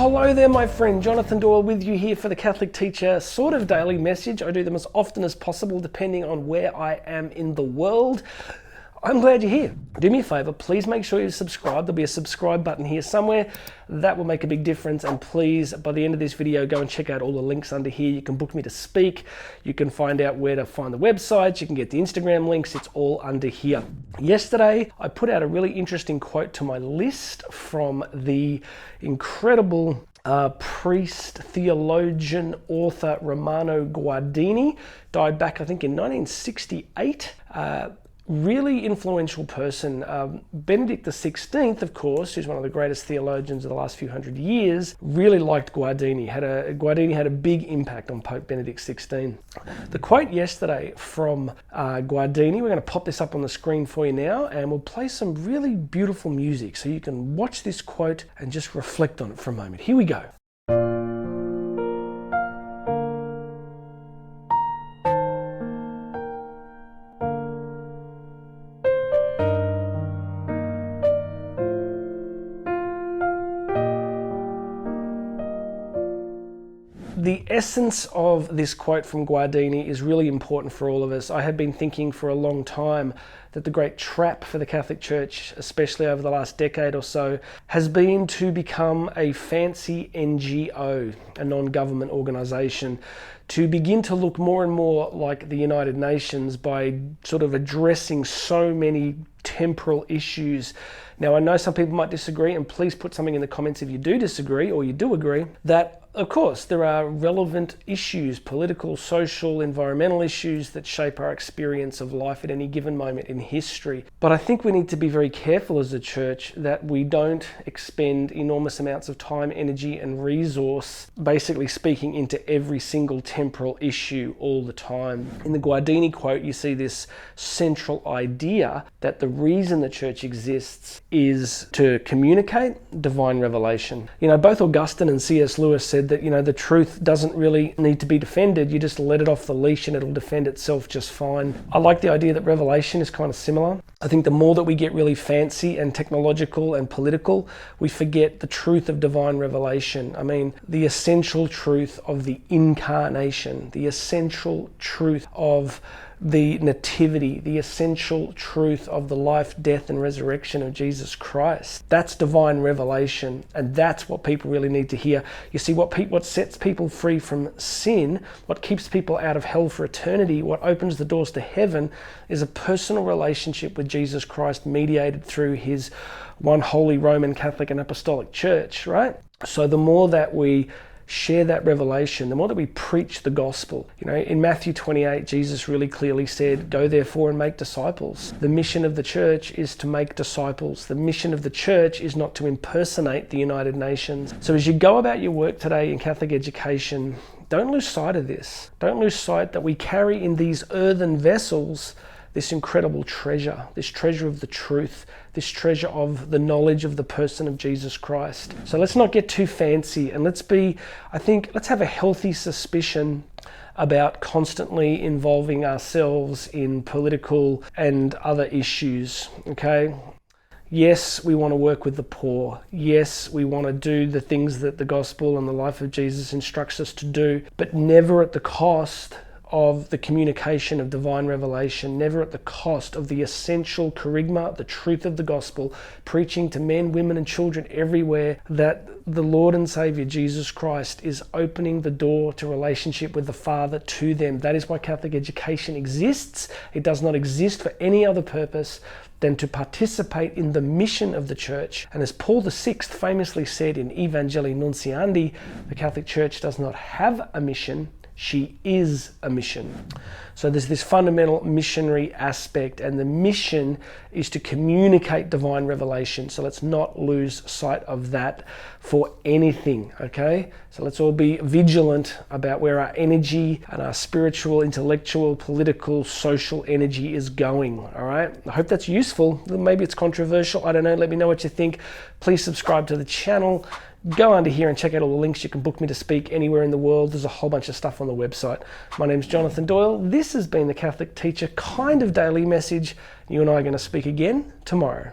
Hello there, my friend. Jonathan Doyle with you here for the Catholic Teacher sort of daily message. I do them as often as possible depending on where I am in the world. I'm glad you're here. Do me a favor, please make sure you subscribe. There'll be a subscribe button here somewhere. That will make a big difference. And please, by the end of this video, go and check out all the links under here. You can book me to speak. You can find out where to find the websites. You can get the Instagram links. It's all under here. Yesterday, I put out a really interesting quote to my list from the incredible priest, theologian, author Romano Guardini. Died back, I think, in 1968. Really influential person. Benedict XVI, of course, who's one of the greatest theologians of the last few hundred years, really liked Guardini. Guardini had a big impact on Pope Benedict XVI. The quote yesterday from Guardini, we're going to pop this up on the screen for you now, and we'll play some really beautiful music so you can watch this quote and just reflect on it for a moment. Here we go. The essence of this quote from Guardini is really important for all of us. I have been thinking for a long time that the great trap for the Catholic Church, especially over the last decade or so, has been to become a fancy NGO, a non-government organization, to begin to look more and more like the United Nations by sort of addressing so many temporal issues. Now, I know some people might disagree, and please put something in the comments if you do disagree or you do agree, that of course there are relevant issues, political, social, environmental issues that shape our experience of life at any given moment in history. But I think we need to be very careful as a church that we don't expend enormous amounts of time, energy and resource, basically speaking, into every single temporal issue all the time. In the Guardini quote, you see this central idea that the reason the church exists is to communicate divine revelation. You know, both Augustine and C.S. Lewis said that, you know, the truth doesn't really need to be defended. You just let it off the leash and it'll defend itself just fine. I like the idea that revelation is kind of similar. I think the more that we get really fancy and technological and political, we forget the truth of divine revelation. I mean, the essential truth of the incarnation, the essential truth of the nativity, the essential truth of the life, death and resurrection of Jesus Christ. That's divine revelation, and that's what people really need to hear. You see, what sets people free from sin, what keeps people out of hell for eternity, what opens the doors to heaven is a personal relationship with Jesus Christ mediated through his one holy Roman Catholic and Apostolic Church, right? So the more that we share that revelation, the more that we preach the gospel. You know, in Matthew 28, Jesus really clearly said, "Go therefore and make disciples." The mission of the church is to make disciples. The mission of the church is not to impersonate the United Nations. So as you go about your work today in Catholic education, don't lose sight of this. Don't lose sight that we carry in these earthen vessels this incredible treasure, this treasure of the truth, this treasure of the knowledge of the person of Jesus Christ. So let's not get too fancy, and let's have a healthy suspicion about constantly involving ourselves in political and other issues, okay? Yes, we want to work with the poor. Yes, we want to do the things that the gospel and the life of Jesus instructs us to do, but never at the cost of the communication of divine revelation, never at the cost of the essential charisma, the truth of the gospel, preaching to men, women and children everywhere that the Lord and Savior Jesus Christ is opening the door to relationship with the Father to them. That is why Catholic education exists. It does not exist for any other purpose than to participate in the mission of the church. And as Paul VI famously said in Evangelii Nunciandi, the Catholic Church does not have a mission, she is a mission. So there's this fundamental missionary aspect, and the mission is to communicate divine revelation. So let's not lose sight of that for anything, okay? So let's all be vigilant about where our energy and our spiritual, intellectual, political, social energy is going, all right? I hope that's useful. Maybe it's controversial, I don't know. Let me know what you think. Please subscribe to the channel. Go under here and check out all the links. You can book me to speak anywhere in the world. There's a whole bunch of stuff on the website. My name's Jonathan Doyle. This has been the Catholic Teacher kind of daily message. You and I are going to speak again tomorrow.